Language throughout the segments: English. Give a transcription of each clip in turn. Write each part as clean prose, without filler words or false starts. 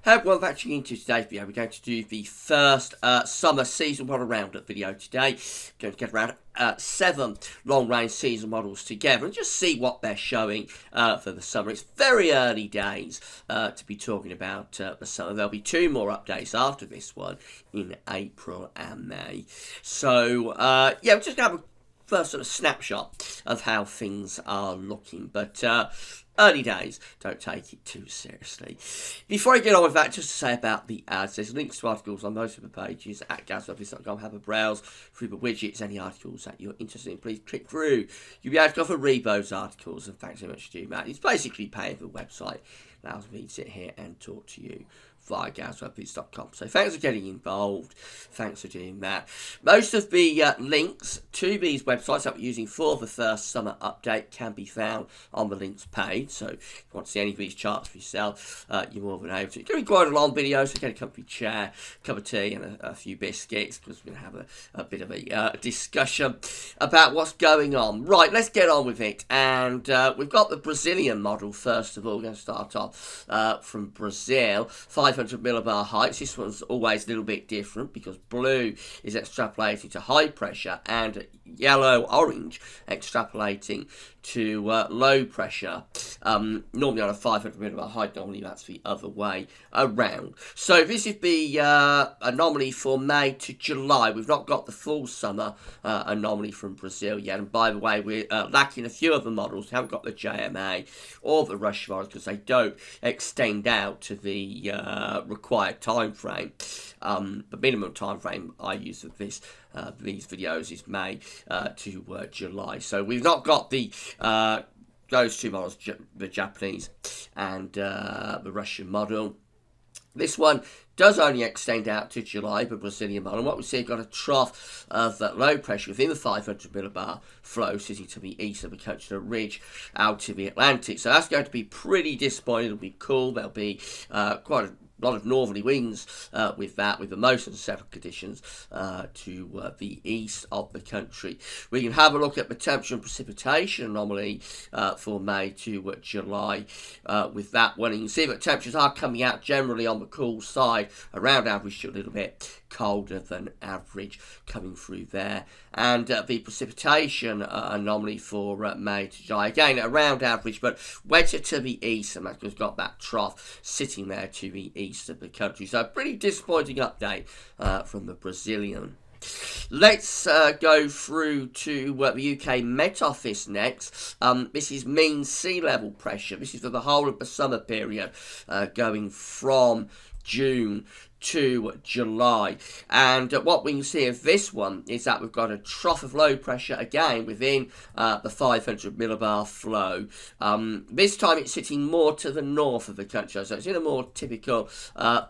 Well, actually into today's video, we're going to do the first summer season model roundup video today. Going to get around 7 long-range season models together and just see what they're showing for the summer. It's very early days to be talking about the summer. There'll be 2 more updates after this one in April and May. So, yeah, we're just going to have a first sort of snapshot of how things are looking. But early days, don't take it too seriously. Before I get on with that, just to say about the ads, there's links to articles on most of the pages at gaswebbies.com. Have a browse through the widgets, any articles that you're interested in, please click through. You'll be able to go for read those articles, and thanks so much for doing that. It's basically paying for the website. Allows me to sit here and talk to you via gaswebbies.com. So thanks for getting involved. Thanks for doing that. Most of the links to these websites that we're using for the first summer update can be found on the links page. So if you want to see any of these charts for yourself, you're more than able to. It's going to be quite a long video, so get a comfy chair, cup of tea and a few biscuits, because we're going to have a bit of a discussion about what's going on. Right, let's get on with it. And we've got the Brazilian model first of all. We're going to start off from Brazil. 500 millibar heights. This one's always a little bit different because blue is extrapolating to high pressure and yellow orange extrapolating to low pressure. Normally on a 500 millibar height, normally that's the other way around. So this is the anomaly for May to July. We've not got the full summer anomaly from Brazil yet, and by the way, we're lacking a few of the models. We haven't got the JMA or the Rush models because they don't extend out to the required time frame. The minimum time frame I use for this these videos is May to July. So we've not got the those 2 models, the Japanese and the Russian model. This one does only extend out to July, the Brazilian model. And what we see, got a trough of low pressure within the 500 millibar flow sitting to the east of the country, a ridge out to the Atlantic. So that's going to be pretty disappointing. It'll be cool. There'll be quite a lot of northerly winds with that, with the most unsettled conditions to the east of the country. We can have a look at the temperature and precipitation anomaly for May to July with that one. And you can see that temperatures are coming out generally on the cool side, around average to a little bit colder than average coming through there. And the precipitation anomaly for May to July, again around average but wetter to the east, and that's got that trough sitting there to the east of the country. So a pretty disappointing update from the Brazilian. Let's go through to the UK Met Office next. This is mean sea level pressure. This is for the whole of the summer period, going from June to July. And what we can see of this one is that we've got a trough of low pressure again within the 500 millibar flow. This time it's sitting more to the north of the country, so it's in a more typical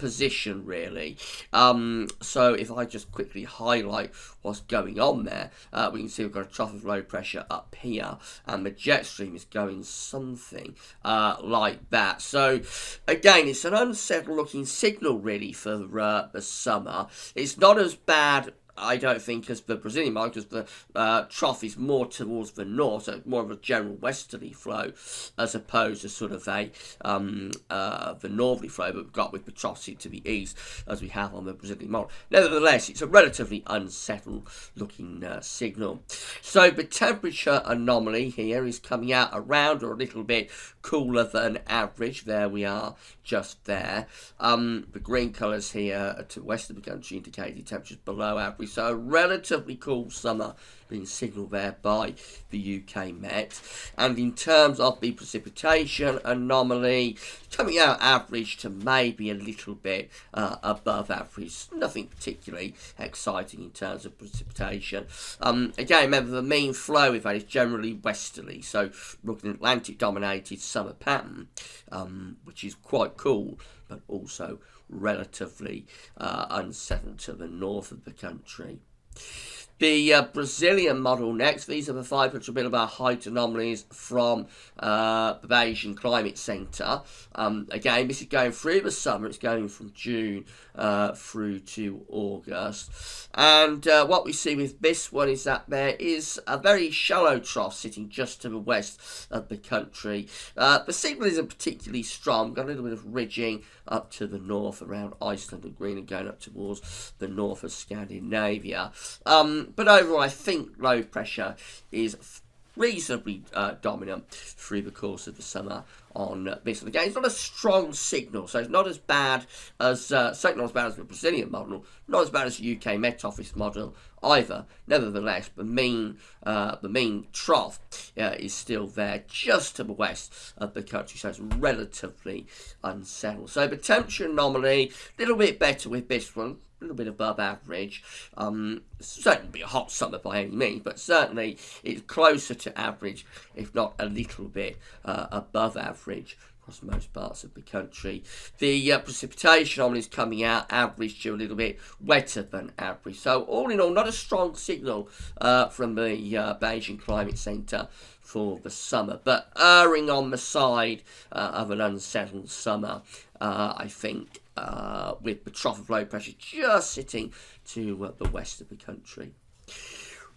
position really. So if I just quickly highlight what's going on there, we can see we've got a trough of low pressure up here, and the jet stream is going something like that. So again, it's an unsettled looking signal really for the summer. It's not as bad, I don't think, as the Brazilian model, because the trough is more towards the north, so more of a general westerly flow as opposed to sort of the northerly flow that we've got with the trough to the east as we have on the Brazilian model. Nevertheless, it's a relatively unsettled looking signal. So the temperature anomaly here is coming out around or a little bit cooler than average. There we are, just there. The green colours here to the west of the country indicating temperatures below average. So a relatively cool summer being signalled there by the UK Met. And in terms of the precipitation anomaly, coming out average to maybe a little bit above average. Nothing particularly exciting in terms of precipitation. Again, remember the mean flow with that is generally westerly, so looking at Atlantic dominated summer pattern, which is quite cool, but also relatively unsettled to the north of the country. The Brazilian model next. These are the 500 millibar height anomalies from the Beijing Climate Centre. Again, this is going through the summer. It's going from June through to August. And what we see with this one is that there is a very shallow trough sitting just to the west of the country. The signal isn't particularly strong. We've got a little bit of ridging up to the north around Iceland and Greenland, going up towards the north of Scandinavia. But overall, I think low pressure is reasonably dominant through the course of the summer on this. And again, it's not a strong signal, so it's not as bad as, certainly not as bad as the Brazilian model, not as bad as the UK Met Office model either. Nevertheless, the mean trough is still there just to the west of the country, so it's relatively unsettled. So the temperature anomaly, a little bit better with this one, a little bit above average. Certainly be a hot summer by any means, but certainly it's closer to average, if not a little bit above average across most parts of the country. The precipitation anomaly is coming out average to a little bit wetter than average. So all in all, not a strong signal from the Beijing Climate Centre for the summer, but erring on the side of an unsettled summer, I think, with the trough of low pressure just sitting to the west of the country.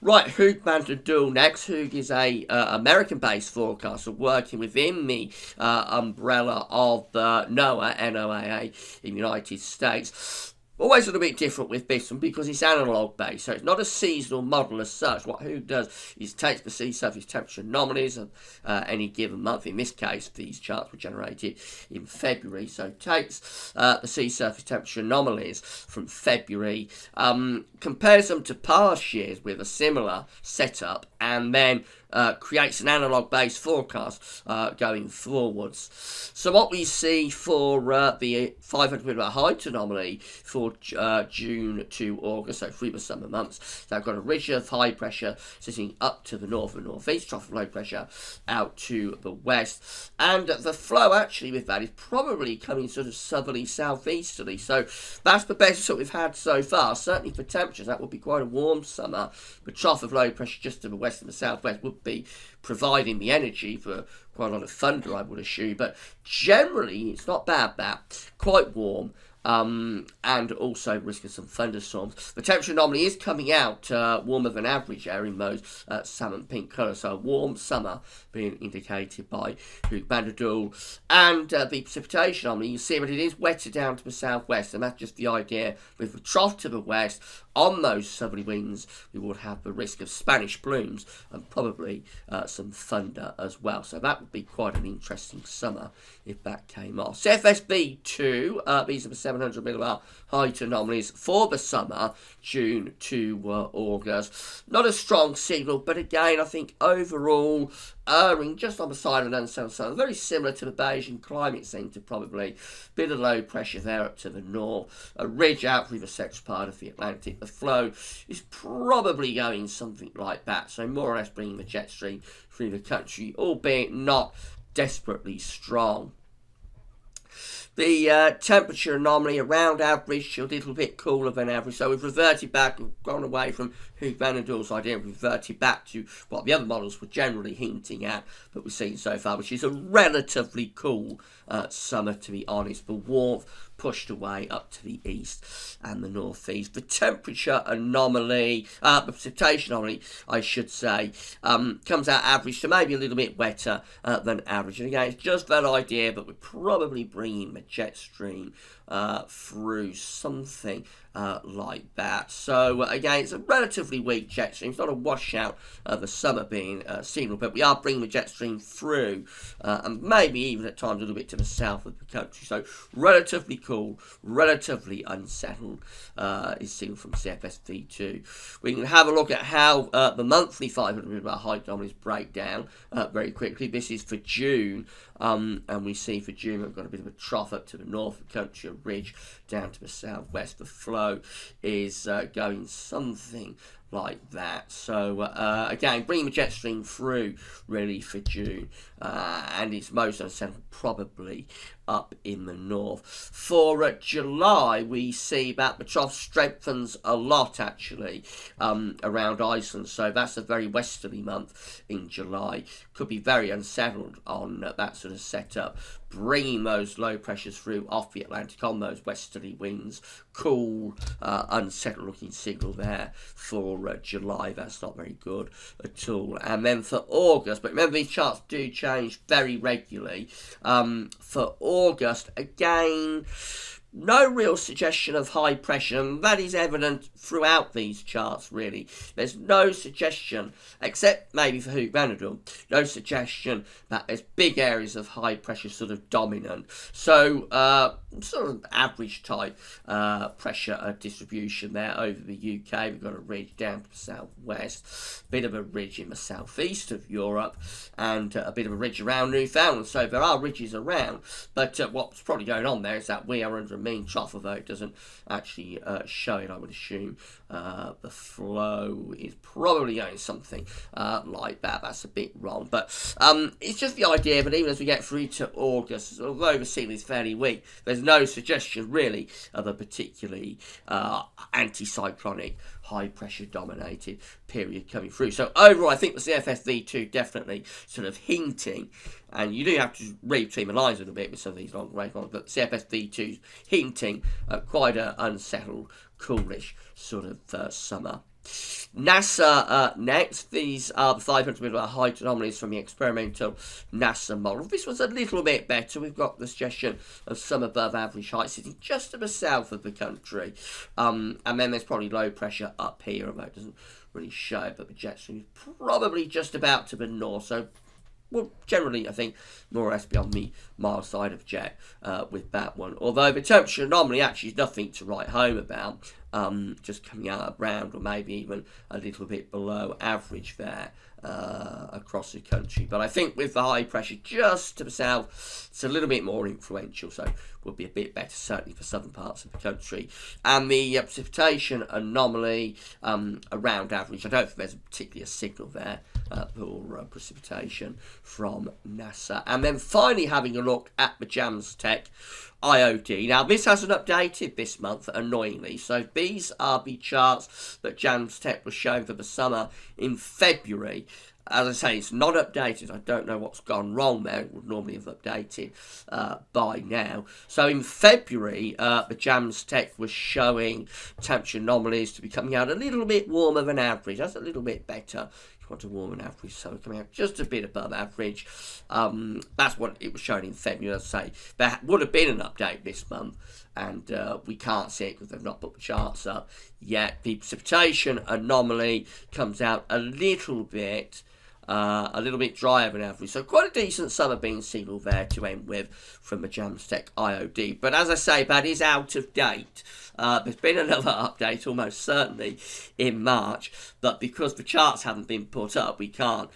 Right, Man Duel next. Hoog is a American-based forecaster working within the umbrella of the NOAA in the United States. Always a little bit different with this one because it's analog based, so it's not a seasonal model as such. What Hoog does is takes the sea surface temperature anomalies of any given month. In this case, these charts were generated in February, so it takes the sea surface temperature anomalies from February, compares them to past years with a similar setup, and then creates an analog based forecast going forwards. So what we see for the 500 millimeter height anomaly for June to August, so through the summer months, they've got a ridge of high pressure sitting up to the north and northeast, trough of low pressure out to the west, and the flow actually with that is probably coming sort of southerly southeasterly. So that's the best that we've had so far. Certainly for temperatures, that would be quite a warm summer. The trough of low pressure just to the west and the southwest would be providing the energy for quite a lot of thunder, I would assume, but generally it's not bad, that quite warm, and also risk of some thunderstorms. The temperature anomaly is coming out warmer than average there in those salmon pink colours, so a warm summer being indicated by Man Duel. And the precipitation anomaly, you see that it is wetter down to the southwest, and that's just the idea. With the trough to the west, on those southerly winds, we would have the risk of Spanish blooms and probably some thunder as well. So that would be quite an interesting summer if that came off. CFSB2, these are the 700 millibar height anomalies for the summer, June to August. Not a strong signal, but again, I think overall, erring just on the side of an unsettled summer, very similar to the Beijing Climate Centre probably. Bit of low pressure there up to the north, a ridge out through the central part of the Atlantic. The flow is probably going something like that, so more or less bringing the jet stream through the country, albeit not desperately strong. The temperature anomaly around average, a little bit cooler than average. So we've reverted back, we've gone away from Van Duel's idea, and reverted back to what the other models were generally hinting at, that we've seen so far, which is a relatively cool summer, to be honest. The warmth pushed away up to the east and the northeast. The temperature anomaly, the precipitation anomaly, I should say, comes out average to maybe a little bit wetter than average. And again, it's just that idea, but we're probably bringing the jet stream through something like that. So again, it's a relatively weak jet stream. It's not a washout of the summer being seasonal, but we are bringing the jet stream through, and maybe even at times a little bit to the south of the country. So relatively cool, relatively unsettled is seen from CFSV2. We can have a look at how the monthly 500 millibar height anomalies break down very quickly. This is for June, and we see for June we've got a bit of a trough up to the north of the country, a ridge down to the southwest. The flow is going something like that. So again, bringing the jet stream through really for June, and it's most unsettled probably up in the north. For July, we see that the trough strengthens a lot actually around Iceland, so that's a very westerly month in July. Could be very unsettled on that sort of setup, bringing those low pressures through off the Atlantic on those westerly winds. Cool, unsettled looking signal there for for July, that's not very good at all. And then for August, but remember these charts do change very regularly. For August, again, no real suggestion of high pressure, and that is evident throughout these charts, really. There's no suggestion, except maybe for Man Duel, no suggestion that there's big areas of high pressure sort of dominant. So, sort of average type pressure distribution there over the UK. We've got a ridge down to the southwest, bit of a ridge in the southeast of Europe, and a bit of a ridge around Newfoundland. So there are ridges around, but what's probably going on there is that we are under a mean trough, although it doesn't actually show it. I would assume the flow is probably going something like that. That's a bit wrong, but it's just the idea that even as we get through to August, although the ceiling is fairly weak, there's no suggestion really of a particularly anticyclonic, high pressure dominated period coming through. So overall, I think the CFS-V2 definitely sort of hinting, and you do have to read between the lines a little bit with some of these long range ones, but CFS-V2 hinting at quite an unsettled, coolish sort of summer. NASA next. These are the 500 millimeter height anomalies from the experimental NASA model. This was a little bit better. We've got the suggestion of some above average height sitting just to the south of the country. And then there's probably low pressure up here, although it doesn't really show it, but the jet stream is probably just about to the north. So, well, generally, I think more or less be on the mild side of jet with that one. Although the temperature anomaly actually is nothing to write home about. Just coming out around, or maybe even a little bit below average there across the country. But I think with the high pressure just to the south, it's a little bit more influential, so would be a bit better certainly for southern parts of the country. And the precipitation anomaly around average. I don't think there's particularly a signal there for precipitation from NASA. And then finally having a look at the JAMSTEC IOD. Now, this hasn't updated this month, annoyingly. So these are the charts that JAMSTEC was showing for the summer in February. As I say, it's not updated. I don't know what's gone wrong there. It would normally have updated by now. So in February, the JAMSTEC was showing temperature anomalies to be coming out a little bit warmer than average. That's a little bit better. Want to warm an average, so coming out just a bit above average. That's what it was showing in February. As I say, there would have been an update this month, and we can't see it because they've not put the charts up yet. The precipitation anomaly comes out a little bit drier than average. So quite a decent summer being signalled there to end with from the JAMSTEC IOD. But as I say, that is out of date. There's been another update almost certainly in March, but because the charts haven't been put up, we can't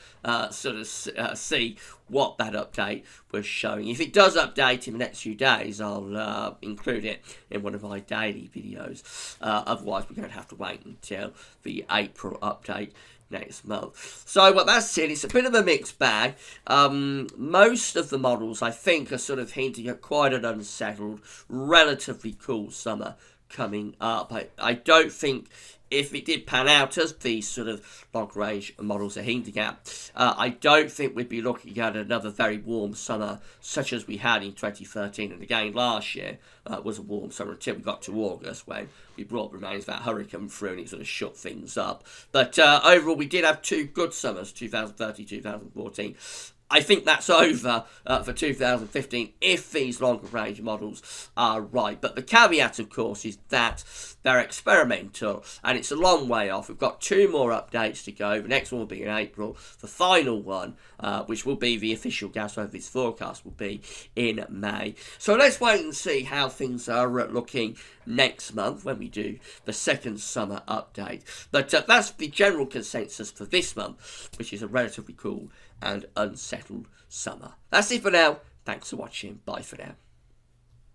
see what that update was showing. If it does update in the next few days, I'll include it in one of my daily videos. Otherwise, we're going to have to wait until the April update next month. So what that's it, it's a bit of a mixed bag. Most of the models, I think, are sort of hinting at quite an unsettled, relatively cool summer coming up. I don't think, if it did pan out as these sort of long-range models are hinting at, I don't think we'd be looking at another very warm summer such as we had in 2013, and again last year was a warm summer until we got to August when we brought the remains of that hurricane through and it sort of shut things up. But overall, we did have two good summers, 2013, 2014. I think that's over for 2015 if these longer range models are right. But the caveat, of course, is that they're experimental and it's a long way off. We've got two more updates to go. The next one will be in April. The final one, which will be the official gas over's forecast, will be in May. So let's wait and see how things are looking next month when we do the second summer update. But that's the general consensus for this month, which is a relatively cool and unsettled summer. That's it for now. Thanks for watching. Bye for now.